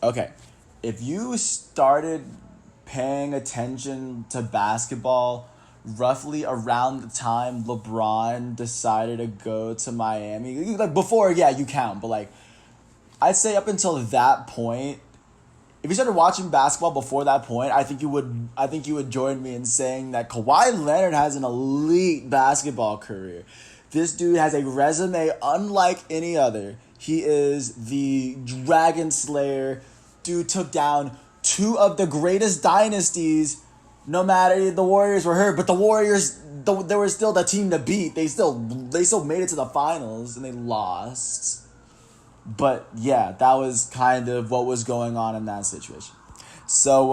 Okay, if you started paying attention to basketball roughly around the time LeBron decided to go to Miami, like before, yeah, you count, but like I'd say up until that point, if you started watching basketball before that point, I think you would join me in saying that Kawhi Leonard has an elite basketball career. This dude has a resume unlike any other. He is the Dragon Slayer. Dude took down two of the greatest dynasties. No matter the Warriors were hurt, but the Warriors, they were still the team to beat. They still made it to the finals and they lost. But yeah, that was kind of what was going on in that situation. So,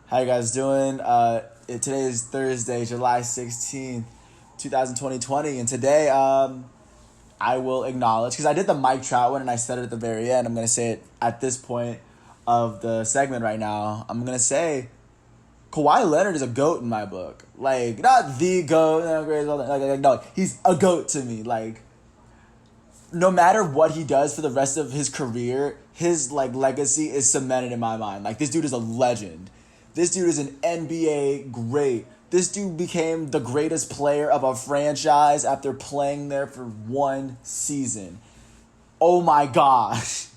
how you guys doing? Today is Thursday, July 16th, 2020, and today, I will acknowledge, because I did the Mike Trout one and I said it at the very end. I'm going to say it at this point of the segment right now. I'm going to say Kawhi Leonard is a GOAT in my book. Like, not the GOAT, no, he's a GOAT to me. Like, no matter what he does for the rest of his career, his like legacy is cemented in my mind. Like, this dude is a legend. This dude is an NBA great. This dude became the greatest player of a franchise after playing there for one season. Oh my gosh.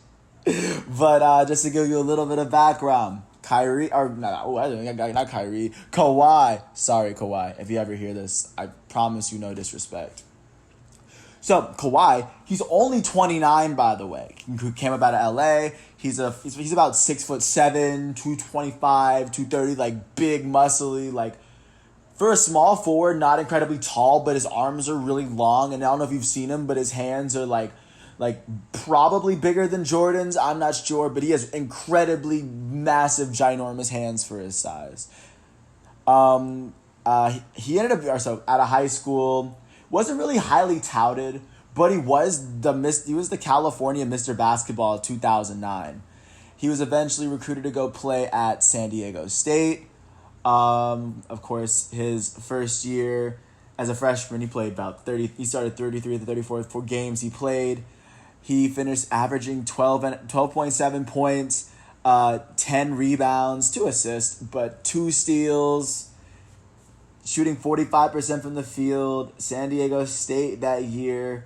But just to give you a little bit of background, Kyrie, or not Kyrie, Kawhi. Sorry, Kawhi. If you ever hear this, I promise you no disrespect. So Kawhi, he's only 29, by the way. He came up out of LA. He's about 6'7", 225, 230, like big, muscly, like for a small forward, not incredibly tall, but his arms are really long. And I don't know if you've seen him, but his hands are like probably bigger than Jordan's. I'm not sure, but he has incredibly massive, ginormous hands for his size. He ended up out of high school. Wasn't really highly touted, but he was the California Mr. Basketball 2009. He was eventually recruited to go play at San Diego State. Of course, his first year as a freshman, he played about 30. He started 33 of the 34 games he played. He finished averaging 12.7 points, 10 rebounds, 2 assists, but 2 steals. Shooting 45% from the field. San Diego State that year,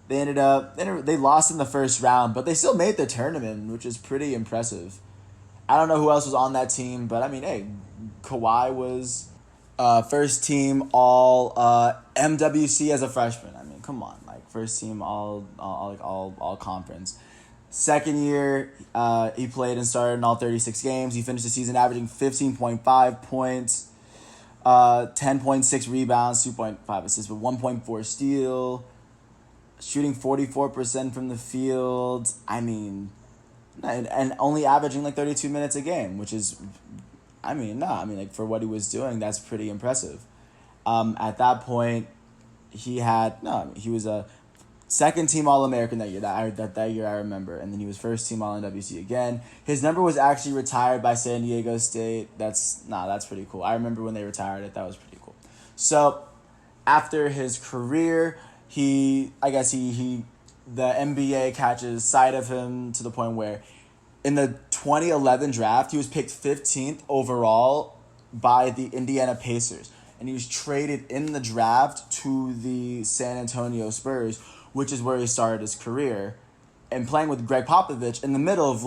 they lost in the first round, but they still made the tournament, which is pretty impressive. I don't know who else was on that team, but I mean, hey, Kawhi was first team all MWC as a freshman. I mean, come on, like first team all conference. Second year, he played and started in all 36 games. He finished the season averaging 15.5 points. 10.6 rebounds, 2.5 assists, but 1.4 steal, shooting 44% from the field. I mean, and only averaging like 32 minutes a game, which is, like for what he was doing, that's pretty impressive. At that point, he was a second team All-American that year. That year I remember, and then he was first team All-NWC again. His number was actually retired by San Diego State. That's pretty cool. I remember when they retired it. That was pretty cool. So after his career, the NBA catches sight of him to the point where in the 2011 draft, he was picked 15th overall by the Indiana Pacers, and he was traded in the draft to the San Antonio Spurs, which is where he started his career, and playing with Greg Popovich in the middle of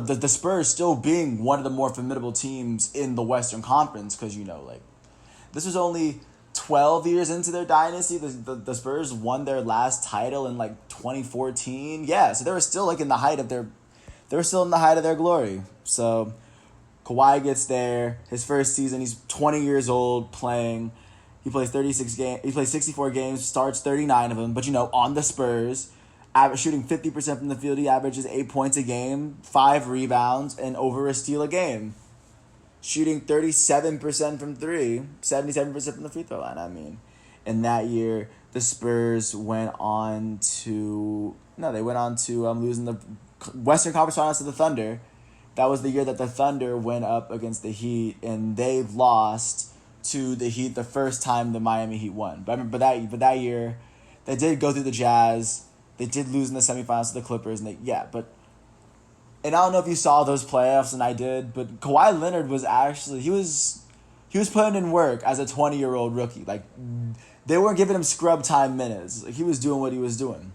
the Spurs still being one of the more formidable teams in the Western Conference, because this was only 12 years into their dynasty. The Spurs won their last title in 2014. Yeah, so they were still in the height of their glory. So Kawhi gets there. His first season, he's 20 years old playing. He plays 36 games. He plays 64 games, starts 39 of them. But on the Spurs, shooting 50% from the field, he averages 8 points a game, 5 rebounds, and over a steal a game. Shooting 37% from three, 77% from the free throw line. I mean, in that year, the Spurs went on to losing the Western Conference Finals to the Thunder. That was the year that the Thunder went up against the Heat, and they lost to the Heat the first time the Miami Heat won. But that year, they did go through the Jazz. They did lose in the semifinals to the Clippers, but And I don't know if you saw those playoffs, and I did, but Kawhi Leonard was actually he was putting in work as a 20-year-old rookie. Like they weren't giving him scrub time minutes. Like, he was doing what he was doing.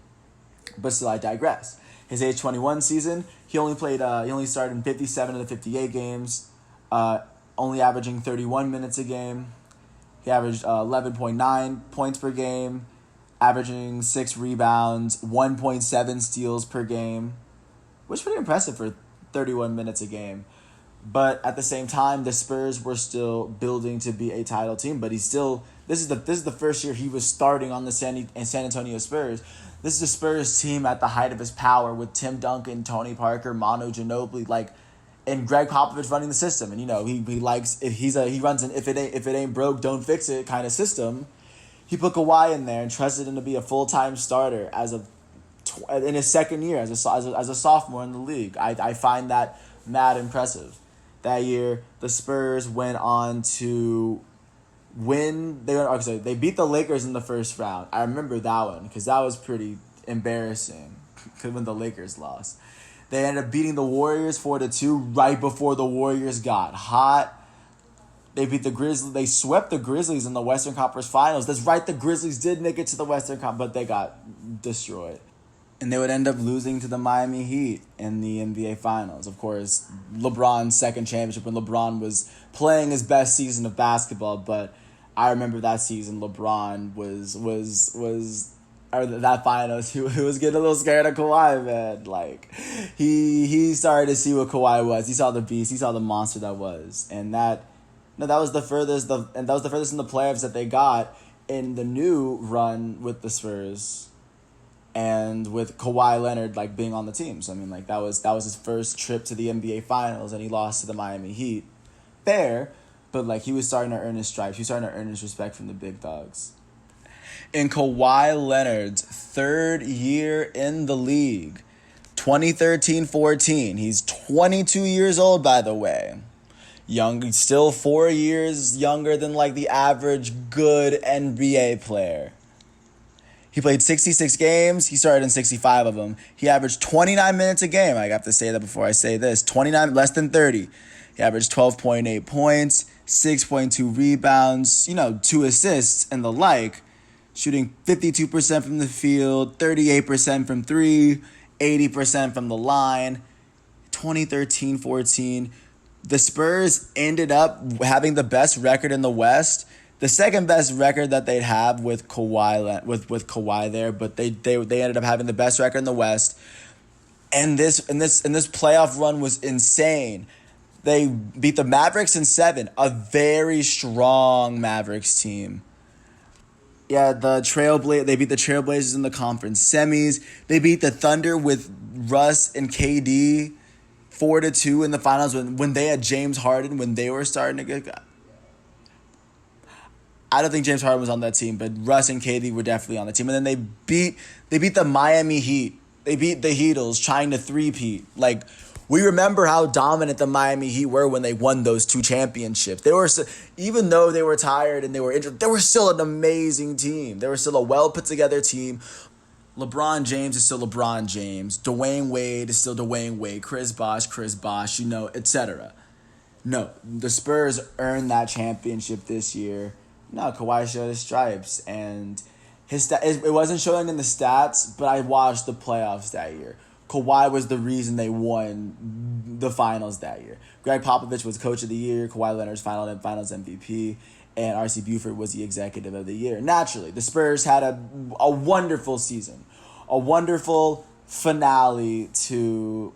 But still, I digress. His age 21 season, he only started in 57 of the 58 games, only averaging 31 minutes a game. He averaged 11.9 points per game, averaging 6 rebounds, 1.7 steals per game, which is pretty impressive for 31 minutes a game. But at the same time, the Spurs were still building to be a title team. But this is the first year he was starting on the San Antonio Spurs. This is the Spurs team at the height of his power with Tim Duncan, Tony Parker, Manu Ginobili, and Greg Popovich running the system. And he likes, if he runs an if it ain't broke, don't fix it kind of system. He put Kawhi in there and trusted him to be a full-time starter in his second year as a sophomore in the league. I find that mad impressive. That year, the Spurs went on to win. They beat the Lakers in the first round. I remember that one because that was pretty embarrassing when the Lakers lost. They ended up beating the Warriors 4-2 right before the Warriors got hot. They beat the Grizzlies. They swept the Grizzlies in the Western Conference Finals. That's right, the Grizzlies did make it to the Western Conference, but they got destroyed. And they would end up losing to the Miami Heat in the NBA Finals. Of course, LeBron's second championship when LeBron was playing his best season of basketball. But I remember that season, LeBron or that finals, he was getting a little scared of Kawhi, man. Like, he started to see what Kawhi was. He saw the beast. He saw the monster that was. And that was the furthest in the playoffs that they got in the new run with the Spurs. And with Kawhi Leonard being on the team. So that was his first trip to the NBA Finals, and he lost to the Miami Heat. Fair, but he was starting to earn his stripes. He was starting to earn his respect from the big dogs. In Kawhi Leonard's third year in the league, 2013-14, he's 22 years old, by the way. Young, still 4 years younger than the average good NBA player. He played 66 games. He started in 65 of them. He averaged 29 minutes a game. I have to say that before I say this. 29, less than 30. He averaged 12.8 points, 6.2 rebounds, 2 assists and the like. Shooting 52% from the field, 38% from 3, 80% from the line. 2013-14, the Spurs ended up having the best record in the West. The second best record that they'd have with Kawhi there, but they ended up having the best record in the West. And this playoff run was insane. They beat the Mavericks in 7, a very strong Mavericks team. Yeah, they beat the Trailblazers in the conference semis. They beat the Thunder with Russ and KD 4-2 in the finals when they had James Harden, when they were starting to get. I don't think James Harden was on that team, but Russ and KD were definitely on the team. And then they beat the Miami Heat. They beat the Heatles trying to three-peat. We remember how dominant the Miami Heat were when they won those 2 championships. Even though they were tired and they were injured, they were still an amazing team. They were still a well put together team. LeBron James is still LeBron James. Dwayne Wade is still Dwayne Wade. Chris Bosh, etc. No, the Spurs earned that championship this year. No, Kawhi showed his stripes, and it wasn't showing in the stats, but I watched the playoffs that year. Kawhi was the reason they won the finals that year. Greg Popovich was coach of the year, Kawhi Leonard's finals MVP, and R.C. Buford was the executive of the year. Naturally, the Spurs had a wonderful season, a wonderful finale to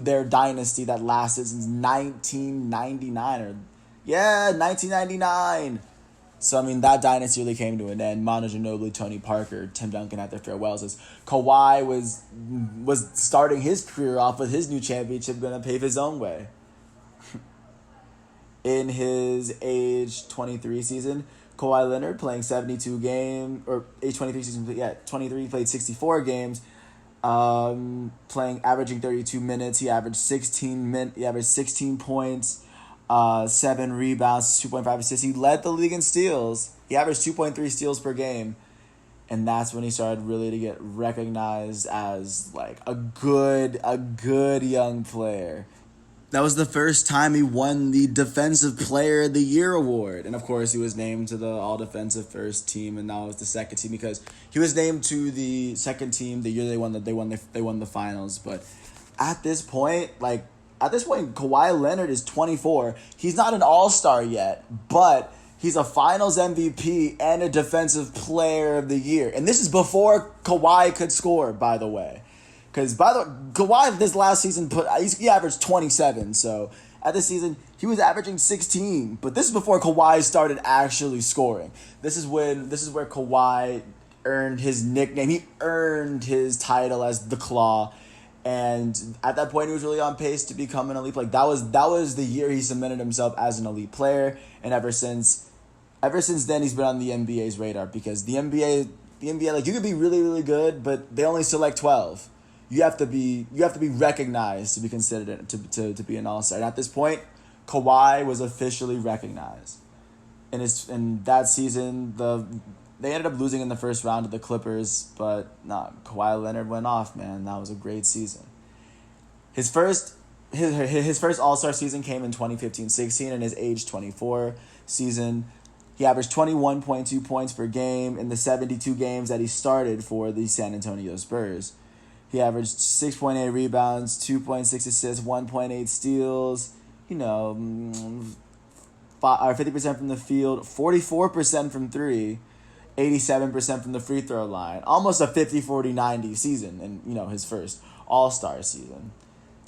their dynasty that lasted since 1999 1999. So, that dynasty really came to an end. Manu Ginobili, Tony Parker, Tim Duncan at their farewells. As Kawhi was starting his career off with his new championship, going to pave his own way. In his age 23 season, Kawhi Leonard playing 72 games, or age 23 season, 23, played 64 games, averaging 32 minutes. He averaged 16 points. 7 rebounds, 2.5 assists. He led the league in steals. He averaged 2.3 steals per game. and that's when he started really to get recognized as like a good young player. That was the first time he won the Defensive Player of the Year award, and of course he was named to the All Defensive First Team, and that was the second team because he was named to the second team the year they won the finals. But at this point, Kawhi Leonard is 24. He's not an All-Star yet, but he's a Finals MVP and a Defensive Player of the Year, and this is before Kawhi could score, by the way. Because, by the way, Kawhi this last season he averaged 27. So at this season he was averaging 16. But this is before Kawhi started actually scoring. This is where Kawhi earned his nickname. He earned his title as the Claw, and at that point he was really on pace to become an elite. Like that was the year he cemented himself as an elite player. And ever since then he's been on the NBA's radar because the NBA, like, you could be really, really good, but they only select 12. You have to be recognized to be considered to be an all-star. And at this point, Kawhi was officially recognized. In that season, they ended up losing in the first round to the Clippers, but Kawhi Leonard went off, man. That was a great season. His first all-star season came in 2015-16 in his age 24 season. He averaged 21.2 points per game in the 72 games that he started for the San Antonio Spurs. He averaged 6.8 rebounds, 2.6 assists, 1.8 steals, 50% from the field, 44% from three, 87% from the free throw line. Almost a 50-40-90 season in, his first All-Star season.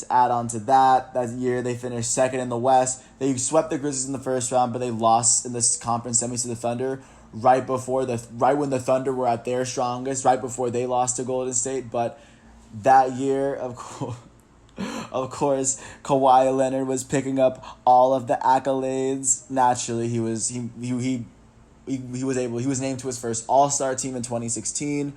To add on to that year they finished second in the West. They swept the Grizzlies in the first round, but they lost in this conference semis to the Thunder right when the Thunder were at their strongest, right before they lost to Golden State. But that year, of course, Kawhi Leonard was picking up all of the accolades. Naturally, he was named to his first All-Star team in 2016.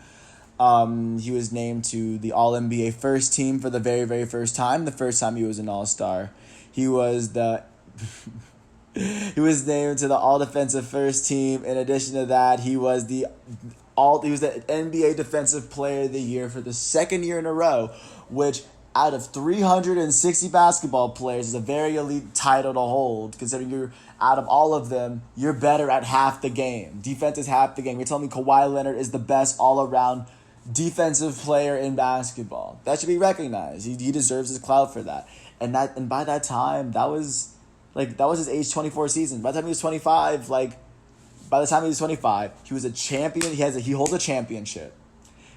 He was named to the All-NBA first team for the very, very first time. The first time he was an All-Star. He was named to the All-Defensive first team. In addition to that, he was the NBA Defensive Player of the Year for the second year in a row, which out of 360 basketball players is a very elite title to hold, considering out of all of them, you're better at half the game. Defense is half the game. You're telling me Kawhi Leonard is the best all-around defensive player in basketball. That should be recognized. He deserves his clout for that. And by that time, that was his age 24 season. By the time he was 25, he was a champion. He holds a championship.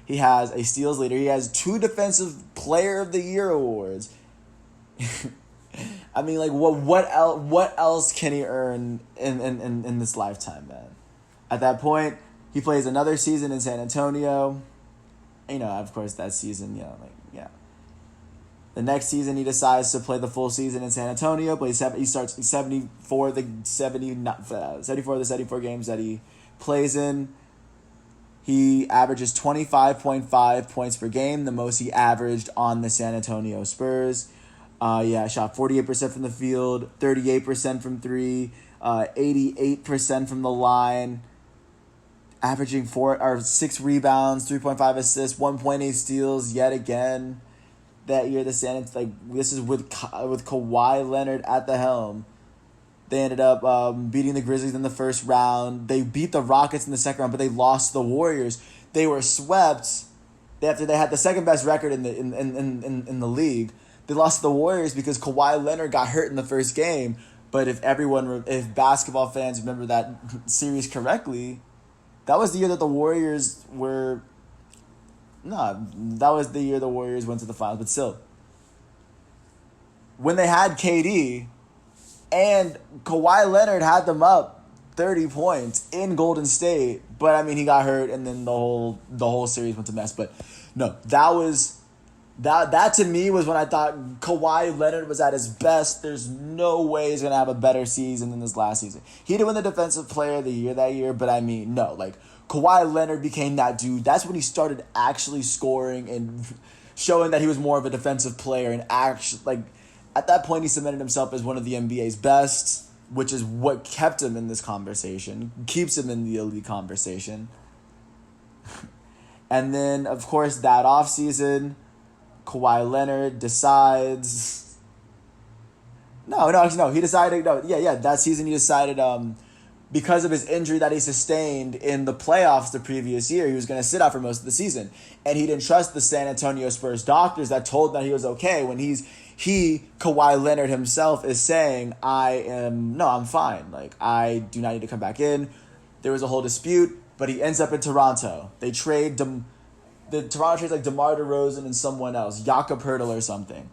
He has a steals leader. He has 2 Defensive Player of the Year awards. I mean, what else can he earn in this lifetime, man? At that point, he plays another season in San Antonio. Of course, that season, The next season, he decides to play the full season in San Antonio, but he starts 74 of the 74 games that he plays in. He averages 25.5 points per game, the most he averaged on the San Antonio Spurs. Shot 48% from the field, 38% from three, 88% from the line, averaging 6 rebounds, 3.5 assists, 1.8 steals yet again. That year, this is with Kawhi Leonard at the helm. They ended up beating the Grizzlies in the first round. They beat the Rockets in the second round, but they lost to the Warriors. They were swept after they had the second best record in the league. They lost to the Warriors because Kawhi Leonard got hurt in the first game. But if basketball fans remember that series correctly, that was the year that the Warriors were. That was the year the Warriors went to the finals. But still, when they had KD. And Kawhi Leonard had them up 30 points in Golden State, but I mean he got hurt, and then the whole series went to mess. But no, that to me was when I thought Kawhi Leonard was at his best. There's no way he's gonna have a better season than this last season. He didn't win the Defensive Player of the Year that year, but I mean Kawhi Leonard became that dude. That's when he started actually scoring and showing that he was more of a defensive player and actually at that point, he cemented himself as one of the NBA's best, which is what kept him in this conversation, keeps him in the elite conversation. And then, of course, that offseason, Kawhi Leonard decides. No, no, actually, no. He decided. No, yeah. That season, he decided. Because of his injury that he sustained in the playoffs the previous year, he was going to sit out for most of the season, and he didn't trust the San Antonio Spurs doctors that told him that he was okay. When Kawhi Leonard himself is saying, I'm fine. Like, I do not need to come back in. There was a whole dispute, but he ends up in Toronto. They trade the Toronto trades like DeMar DeRozan and someone else, Jakob Poeltl or something.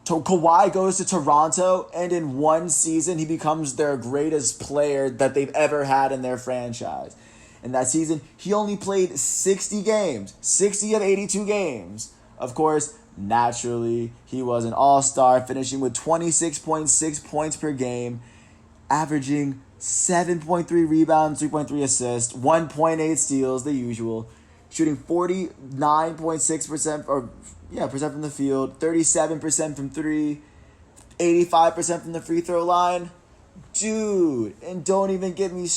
Kawhi goes to Toronto, and in one season, he becomes their greatest player that they've ever had in their franchise. In that season, he only played 60 games, 60 of 82 games. Of course, naturally, he was an all-star, finishing with 26.6 points per game, averaging 7.3 rebounds, 3.3 assists, 1.8 steals, the usual, shooting 49.6% percent from the field, 37% from three, 85% from the free throw line. Dude, and don't even get me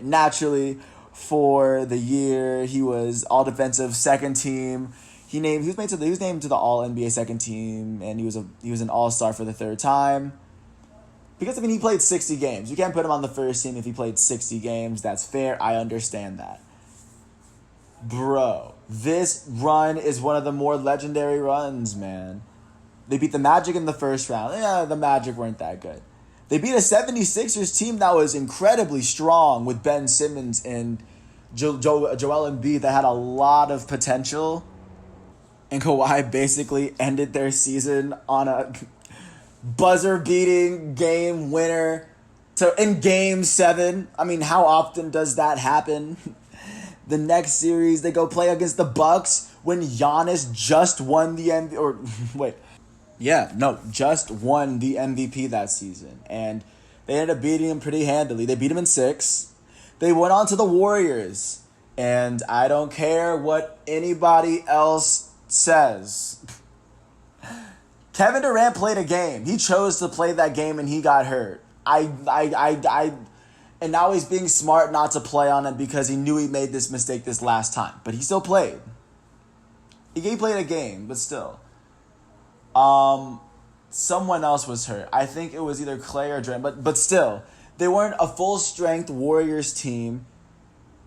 naturally, for the year, he was all defensive second team. He was named to the All NBA second team, and he was an all-star for the third time. Because he played 60 games. You can't put him on the first team if he played 60 games. That's fair. I understand that. Bro, this run is one of the more legendary runs, man. They beat the Magic in the first round. Yeah, the Magic weren't that good. They beat a 76ers team that was incredibly strong with Ben Simmons and Joel Embiid that had a lot of potential. And Kawhi basically ended their season on a buzzer-beating game winner in Game 7. How often does that happen? The next series, they go play against the Bucks when Giannis just won the just won the MVP that season. And they ended up beating him pretty handily. They beat him in 6. They went on to the Warriors. And I don't care what anybody else says. Kevin Durant played a game. He chose to play that game and he got hurt. And now he's being smart not to play on it because he knew he made this mistake this last time. But he still played. He played a game, but still. Someone else was hurt. I think it was either Clay or Durant, but still. They weren't a full-strength Warriors team,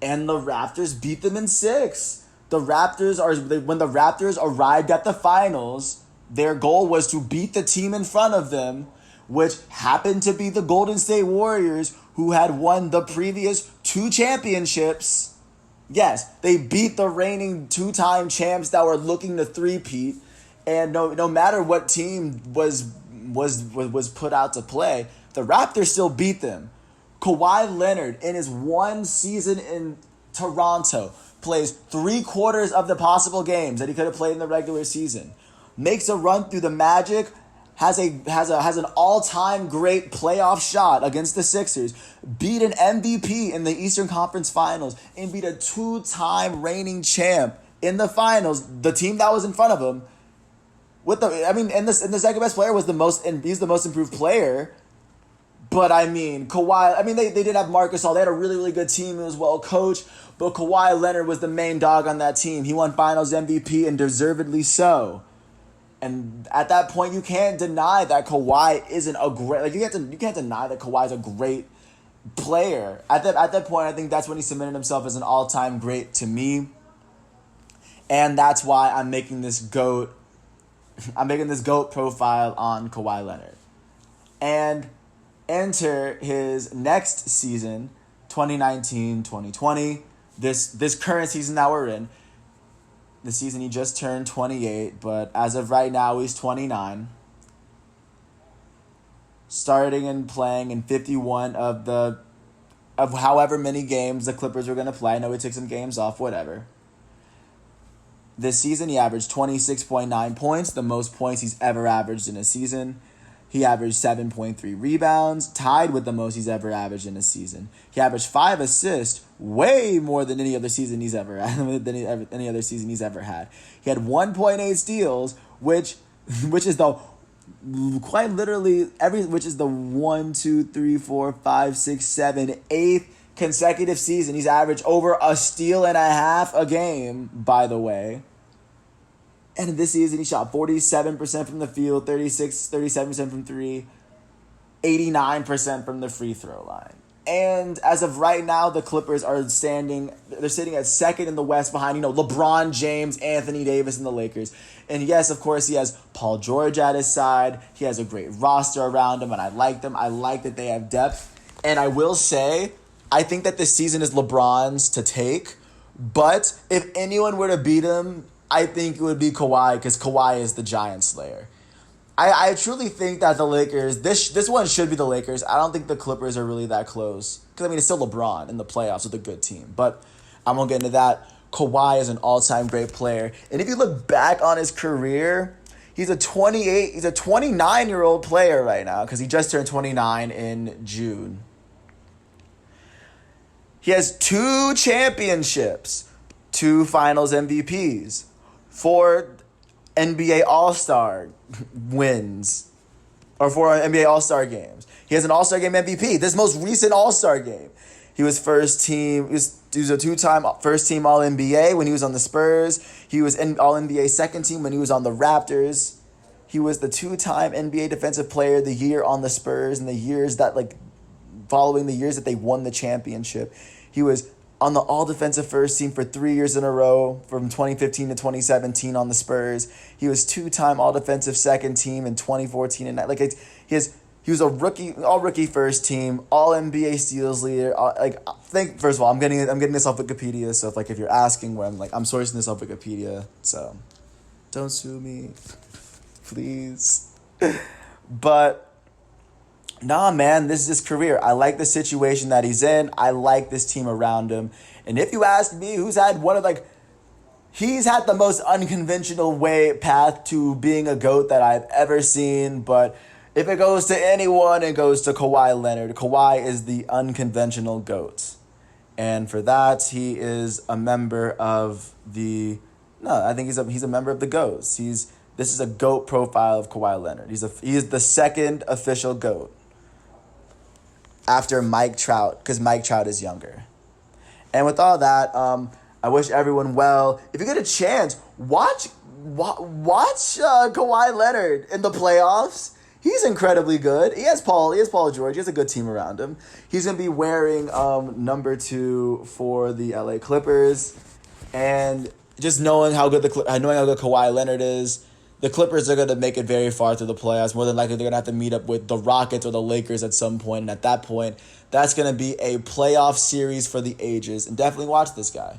and the Raptors beat them in 6. When the Raptors arrived at the finals, their goal was to beat the team in front of them, which happened to be the Golden State Warriors, who had won the previous 2 championships. Yes, they beat the reigning 2-time champs that were looking to three-peat. And no matter what team was put out to play, the Raptors still beat them. Kawhi Leonard, in his one season in Toronto, plays 3/4 of the possible games that he could have played in the regular season. Makes a run through the Magic, has an all-time great playoff shot against the Sixers, beat an MVP in the Eastern Conference Finals, and beat a 2-time reigning champ in the finals, the team that was in front of him. And the second best player was he's the most improved player. But Kawhi, they did have Marc Gasol. They had a really, really good team. It was well coached. But Kawhi Leonard was the main dog on that team. He won Finals MVP, and deservedly so. And at that point, you can't deny that Kawhi isn't a great. You can't deny that Kawhi is a great player. At that point, I think that's when he cemented himself as an all-time great to me. And that's why I'm making this GOAT profile on Kawhi Leonard. And enter his next season, 2019-2020. This current season that we're in. The season he just turned 28, but as of right now, he's 29. Starting and playing in 51 of however many games the Clippers were going to play. I know he took some games off, whatever. This season, he averaged 26.9 points, the most points he's ever averaged in a season. He averaged 7.3 rebounds, tied with the most he's ever averaged in a season. He averaged 5 assists, way more than any other season he's ever had. Any other season he's ever had. He had 1.8 steals, which is the quite literally which is the 1, 2, 3, 4, 5, 6, 7, 8th consecutive season, he's averaged over a steal and a half a game, by the way. And this season, he shot 47% from the field, 37% from three, 89% from the free throw line. And as of right now, the Clippers are they're sitting at second in the West behind, LeBron James, Anthony Davis, and the Lakers. And yes, of course, he has Paul George at his side. He has a great roster around him, and I like them. I like that they have depth. And I will say, I think that this season is LeBron's to take. But if anyone were to beat him, I think it would be Kawhi, because Kawhi is the Giant Slayer. I truly think that the Lakers, this one should be the Lakers. I don't think the Clippers are really that close. Because, it's still LeBron in the playoffs with a good team. But I'm going to get into that. Kawhi is an all-time great player. And if you look back on his career, he's a 29-year-old player right now, because he just turned 29 in June. He has 2 championships, 2 finals MVPs, 4 NBA All-Star wins, or 4 NBA All-Star games. He has an All-Star game MVP, this most recent All-Star game. He was he was a 2-time first-team All-NBA when he was on the Spurs. He was All-NBA second team when he was on the Raptors. He was the 2-time NBA Defensive Player of the Year on the Spurs in the years that, following the years that they won the championship. He was on the all-defensive first team for 3 years in a row from 2015 to 2017 on the Spurs. He was 2-time all-defensive second team in 2014 and he was a all-rookie first team, all-NBA steals leader. First of all, I'm getting this off Wikipedia, so if you're asking where I'm sourcing this off Wikipedia, so don't sue me, please. But nah, man, this is his career. I like the situation that he's in. I like this team around him. And if you ask me, he's had the most unconventional path to being a GOAT that I've ever seen. But if it goes to anyone, it goes to Kawhi Leonard. Kawhi is the unconventional GOAT. And for that, he is a member of he's a member of the GOATs. This is a GOAT profile of Kawhi Leonard. He is the second official GOAT after Mike Trout, because Mike Trout is younger. And with all that, I wish everyone well. If you get a chance, watch Kawhi Leonard in the playoffs. He's incredibly good. He has Paul George. He has a good team around him. He's going to be wearing number 2 for the LA Clippers. And just knowing how good Kawhi Leonard is, the Clippers are going to make it very far through the playoffs. More than likely, they're going to have to meet up with the Rockets or the Lakers at some point. And at that point, that's going to be a playoff series for the ages. And definitely watch this guy.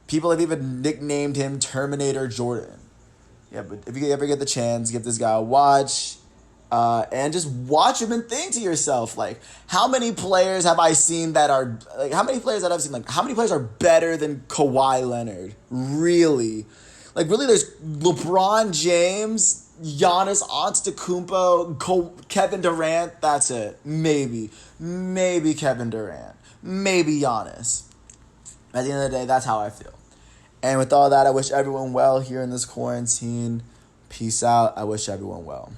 People have even nicknamed him Terminator Jordan. Yeah, but if you ever get the chance, give this guy a watch. And just watch him and think to yourself, how many players have I seen how many players are better than Kawhi Leonard? Really? Really, there's LeBron James, Giannis Antetokounmpo, Kevin Durant. That's it. Maybe Kevin Durant. Maybe Giannis. At the end of the day, that's how I feel. And with all that, I wish everyone well here in this quarantine. Peace out. I wish everyone well.